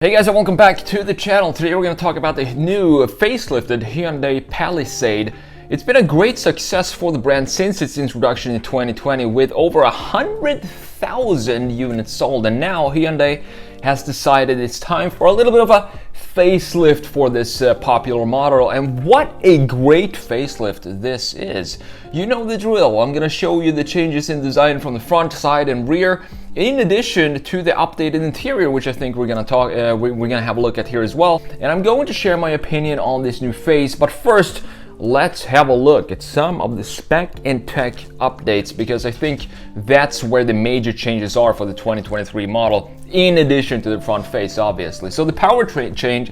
Hey guys, and welcome back to the channel. Today we're going to talk about the new facelifted Hyundai Palisade. It's been a great success for the brand since its introduction in 2020 with over 100,000 units sold, and now Hyundai has decided it's time for a little bit of a facelift for this popular model. And what a great facelift this is. You know the drill. I'm going to show you the changes in design from the front, side and rear, in addition to the updated interior, which I think we're going to have a look at here as well. And I'm going to share my opinion on this new face, but first let's have a look at some of the spec and tech updates, because I think that's where the major changes are for the 2023 model, in addition to the front face, obviously. So the powertrain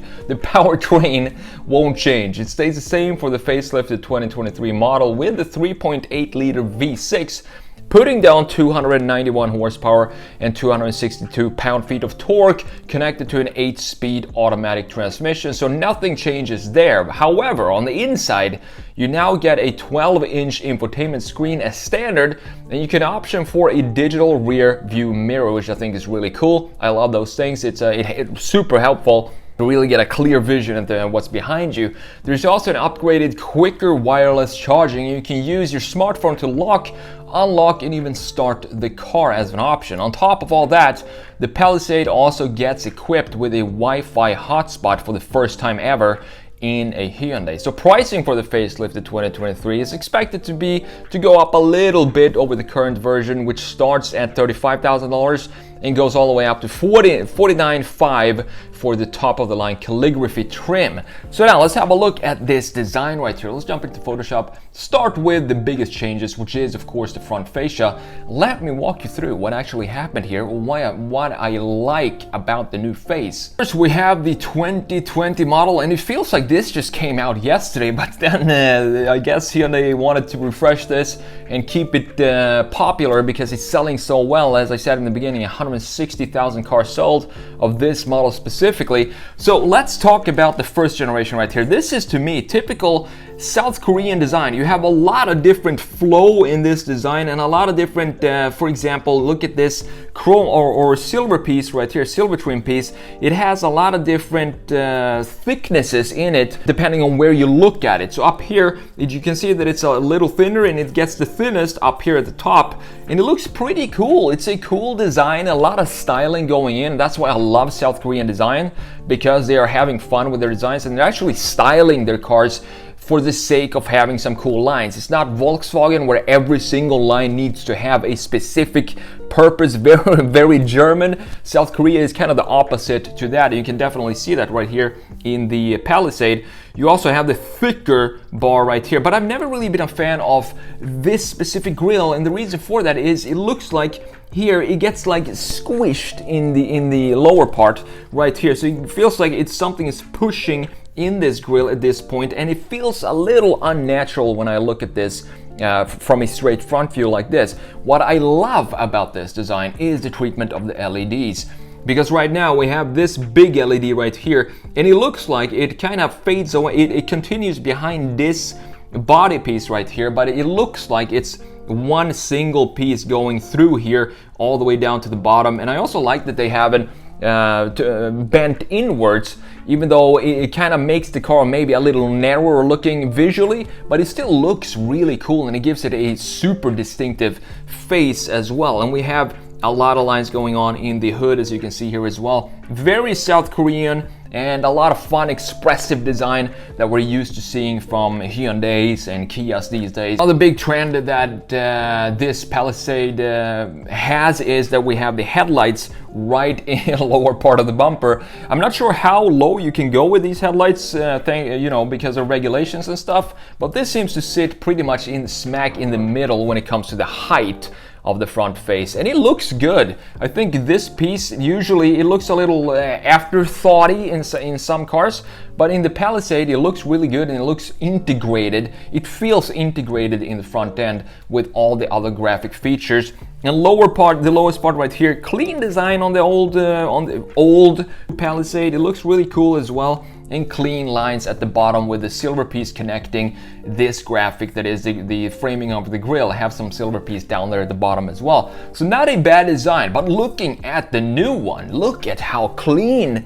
won't change. It stays the same for the facelifted 2023 model with the 3.8 liter V6, putting down 291 horsepower and 262 pound-feet of torque, connected to an 8-speed automatic transmission, so nothing changes there. However, on the inside, you now get a 12-inch infotainment screen as standard, and you can option for a digital rear view mirror, which I think is really cool. I love those things. It's super helpful to really get a clear vision of what's behind you. There's also an upgraded, quicker wireless charging. You can use your smartphone to lock, unlock, and even start the car as an option. On top of all that, the Palisade also gets equipped with a Wi-Fi hotspot for the first time ever in a Hyundai. So pricing for the facelifted 2023 is expected to go up a little bit over the current version, which starts at $35,000 and goes all the way up to $49,500 for the top of the line calligraphy trim. So now let's have a look at this design right here. Let's jump into Photoshop. Start with the biggest changes, which is of course the front fascia. Let me walk you through what actually happened here, what I like about the new face. First, we have the 2020 model, and it feels like this just came out yesterday, but then I guess Hyundai wanted to refresh this and keep it popular because it's selling so well. As I said in the beginning, 160,000 cars sold of this model specifically. So let's talk about the first generation right here. This is, to me, typical South Korean design. You have a lot of different flow in this design and a lot of different, for example, look at this chrome or silver piece right here, silver trim piece. It has a lot of different thicknesses in it depending on where you look at it. So up here, you can see that it's a little thinner, and it gets the thinnest up here at the top, and it looks pretty cool. It's a cool design, a lot of styling going in. That's why I love South Korean design, because they are having fun with their designs and they're actually styling their cars for the sake of having some cool lines. It's not Volkswagen where every single line needs to have a specific purpose, very German. South Korea is kind of the opposite to that. You can definitely see that right here in the Palisade. You also have the thicker bar right here, but I've never really been a fan of this specific grille, and the reason for that is it looks like here it gets like squished in the lower part right here, so it feels like it's something is pushing in this grille at this point, and it feels a little unnatural when I look at this from a straight front view like this. What I love about this design is the treatment of the LEDs, because right now we have this big LED right here, and it looks like it kind of fades away. It continues behind this body piece right here, but it looks like it's one single piece going through here all the way down to the bottom. And I also like that they haven't bent inwards, even though it kind of makes the car maybe a little narrower looking visually, but it still looks really cool, and it gives it a super distinctive face as well. And we have a lot of lines going on in the hood, as you can see here as well. Very South Korean, and a lot of fun, expressive design that we're used to seeing from Hyundais and Kias these days. Another big trend that this Palisade has is that we have the headlights right in the lower part of the bumper. I'm not sure how low you can go with these headlights, because of regulations and stuff, but this seems to sit pretty much smack in the middle when it comes to the height of the front face, and it looks good. I think this piece, usually it looks a little afterthoughty in some cars, but in the Palisade it looks really good, and it looks integrated. It feels integrated in the front end with all the other graphic features. And lower part, the lowest part right here, clean design on the old Palisade. It looks really cool as well. and clean lines at the bottom with the silver piece connecting this graphic that is the framing of the grille. Have some silver piece down there at the bottom as well. So not a bad design, but looking at the new one, look at how clean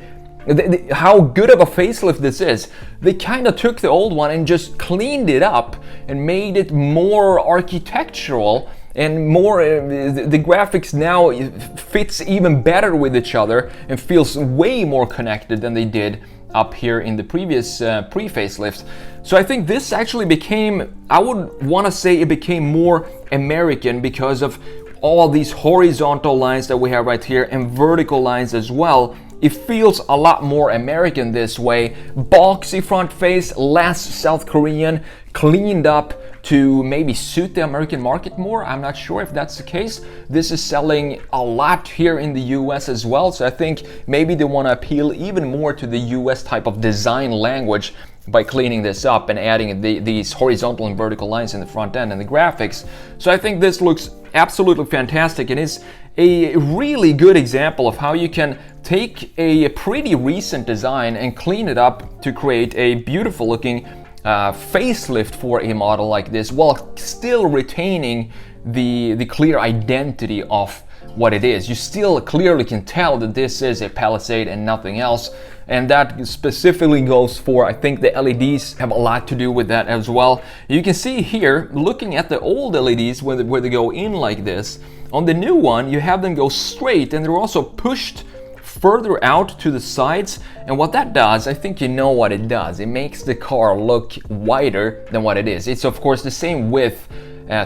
how good of a facelift this is. They kind of took the old one and just cleaned it up and made it more architectural and more, the graphics now fits even better with each other and feels way more connected than they did up here in the previous pre-facelift. So I think this actually became, I would want to say it became more American because of all these horizontal lines that we have right here and vertical lines as well. It feels a lot more American this way. Boxy front face, less South Korean, cleaned up to maybe suit the American market more. I'm not sure if that's the case. This is selling a lot here in the US as well, so I think maybe they want to appeal even more to the US type of design language by cleaning this up and adding these horizontal and vertical lines in the front end and the graphics. So I think this looks absolutely fantastic and is a really good example of how you can take a pretty recent design and clean it up to create a beautiful looking facelift for a model like this, while still retaining the clear identity of what it is. You still clearly can tell that this is a Palisade and nothing else, and that specifically goes for, I think the LEDs have a lot to do with that as well. You can see here, looking at the old LEDs where they go in like this, on the new one you have them go straight, and they're also pushed further out to the sides, and what that does, I think you know what it does. It makes the car look wider than what it is. It's of course the same width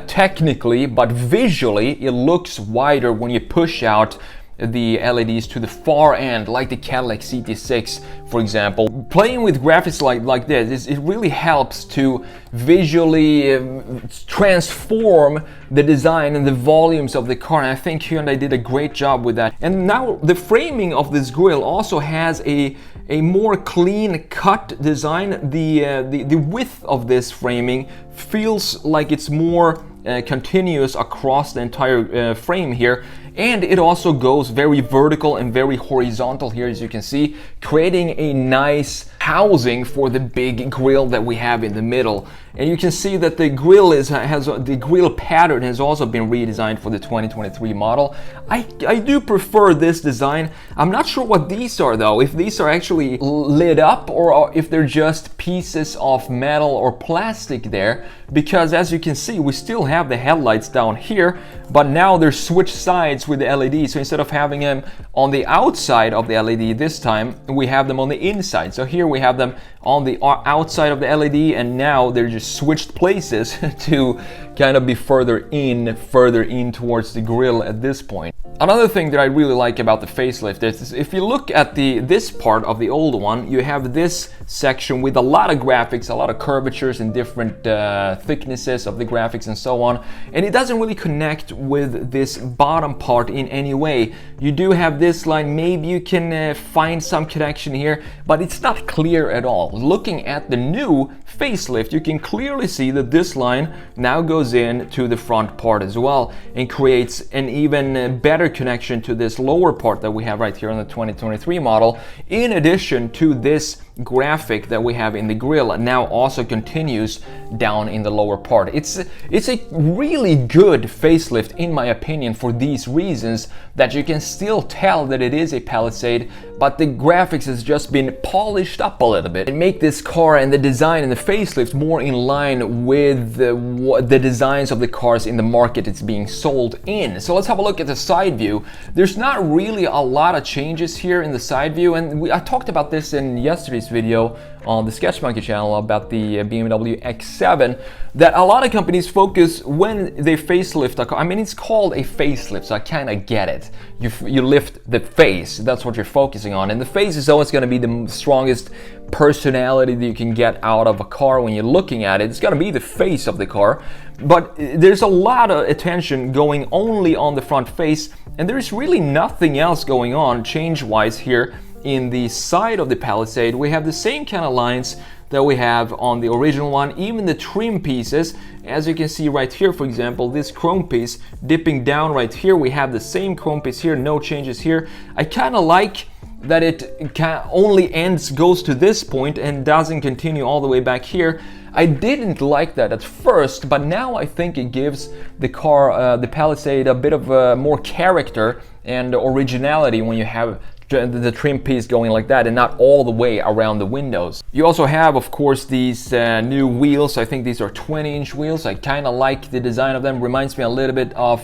technically, but visually it looks wider when you push out the LEDs to the far end, like the Cadillac CT6 for example. Playing with graphics like this, it really helps to visually transform the design and the volumes of the car, and I think Hyundai did a great job with that. And now the framing of this grille also has a more clean cut design. The width of this framing feels like it's more continuous across the entire frame here, and it also goes very vertical and very horizontal here, as you can see, creating a nice housing for the big grille that we have in the middle. And you can see that the grille the grille pattern has also been redesigned for the 2023 model. I do prefer this design. I'm not sure what these are though, if these are actually lit up or if they're just pieces of metal or plastic there, because as you can see we still have the headlights down here, but now they're switched sides with the LED. So instead of having them on the outside of the LED this time, we have them on the inside. So here we have them on the outside of the LED, and now they're just switched places to kind of be further in towards the grille at this point. Another thing that I really like about the facelift is if you look at this part of the old one, you have this section with a lot of graphics, a lot of curvatures and different thicknesses of the graphics and so on, and it doesn't really connect with this bottom part in any way. You do have this line, maybe you can find some connection here, but it's not clear at all. Looking at the new facelift, you can clearly see that this line now goes in to the front part as well and creates an even better connection to this lower part that we have right here on the 2023 model, in addition to this graphic that we have in the grille now also continues down in the lower part. It's a really good facelift in my opinion for these reasons, that you can still tell that it is a Palisade, but the graphics has just been polished up a little bit and make this car and the design and the facelift more in line with the designs of the cars in the market it's being sold in. So let's have a look at the side view. There's not really a lot of changes here in the side view, and I talked about this in yesterday's video on the Sketch Monkey channel about the BMW X7, that a lot of companies focus when they facelift a car. I mean, it's called a facelift, so I kind of get it. You lift the face, that's what you're focusing on, and the face is always going to be the strongest personality that you can get out of a car when you're looking at it. It's going to be the face of the car, but there's a lot of attention going only on the front face, and there's really nothing else going on change-wise here. In the side of the Palisade, we have the same kind of lines that we have on the original one. Even the trim pieces, as you can see right here, for example, this chrome piece dipping down right here, we have the same chrome piece here, no changes here. I kind of like that it only goes to this point and doesn't continue all the way back here. I didn't like that at first, but now I think it gives the car, the Palisade, a bit of more character and originality when you have the trim piece going like that and not all the way around the windows. You also have, of course, these new wheels. I think these are 20-inch wheels. I kind of like the design of them. Reminds me a little bit of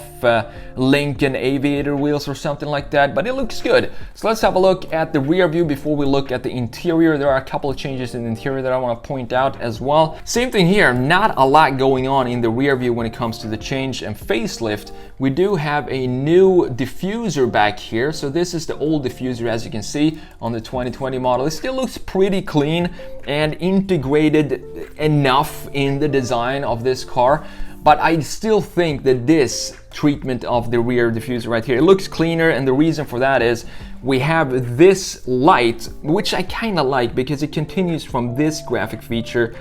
Lincoln Aviator wheels or something like that, but it looks good. So let's have a look at the rear view before we look at the interior. There are a couple of changes in the interior that I want to point out as well. Same thing here, not a lot going on in the rear view when it comes to the change and facelift. We do have a new diffuser back here. So this is the old diffuser, as you can see on the 2020 model. It still looks pretty clean and integrated enough in the design of this car, but I still think that this treatment of the rear diffuser right here, it looks cleaner, and the reason for that is we have this light, which I kind of like because it continues from this graphic feature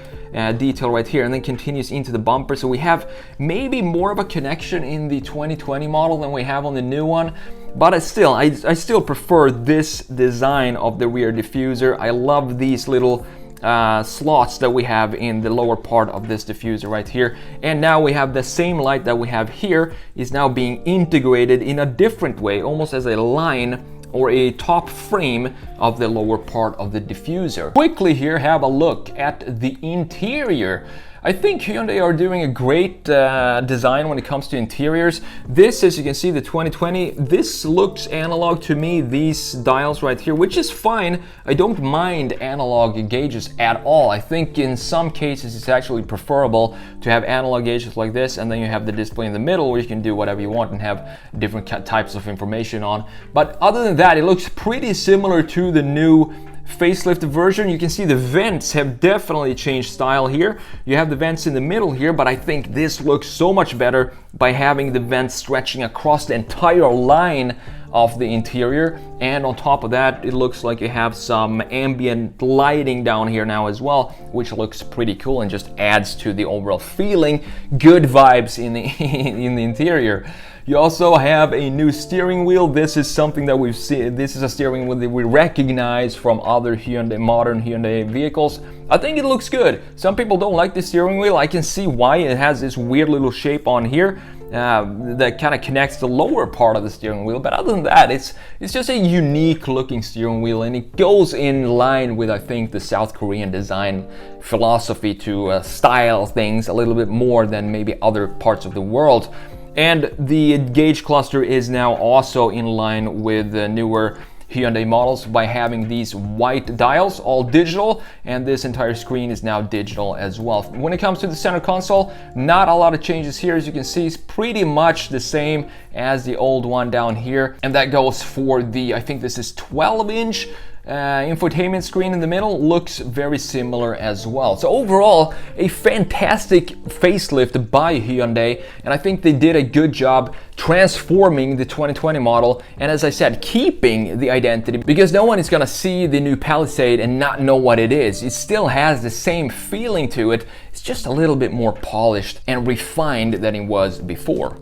detail right here and then continues into the bumper. So we have maybe more of a connection in the 2020 model than we have on the new one. But I still prefer this design of the rear diffuser. I love these little slots that we have in the lower part of this diffuser right here. And now we have the same light that we have here is now being integrated in a different way, almost as a line or a top frame of the lower part of the diffuser. Quickly here, have a look at the interior. I think Hyundai are doing a great design when it comes to interiors. This, as you can see, the 2020, this looks analog to me, these dials right here, which is fine. I don't mind analog gauges at all. I think in some cases it's actually preferable to have analog gauges like this, and then you have the display in the middle where you can do whatever you want and have different types of information on. But other than that, it looks pretty similar to the new facelift version. You can see the vents have definitely changed style here. You have the vents in the middle here, but I think this looks so much better by having the vents stretching across the entire line of the interior. And on top of that, it looks like you have some ambient lighting down here now as well, which looks pretty cool and just adds to the overall feeling. Good vibes in the in the interior. You also have a new steering wheel. This is something that we've seen. This is a steering wheel that we recognize from other modern Hyundai vehicles. I think it looks good. Some people don't like the steering wheel. I can see why. It has this weird little shape on here that kind of connects the lower part of the steering wheel. But other than that, it's just a unique looking steering wheel, and it goes in line with, I think, the South Korean design philosophy to style things a little bit more than maybe other parts of the world. And the gauge cluster is now also in line with the newer Hyundai models by having these white dials, all digital, and this entire screen is now digital as well. When it comes to the center console, not a lot of changes here. As you can see, it's pretty much the same as the old one down here, and that goes for the, I think this is 12-inch infotainment screen in the middle. Looks very similar as well. So overall, a fantastic facelift by Hyundai, and I think they did a good job transforming the 2020 model, and as I said, keeping the identity, because no one is gonna see the new Palisade and not know what it is. It still has the same feeling to it. It's just a little bit more polished and refined than it was before.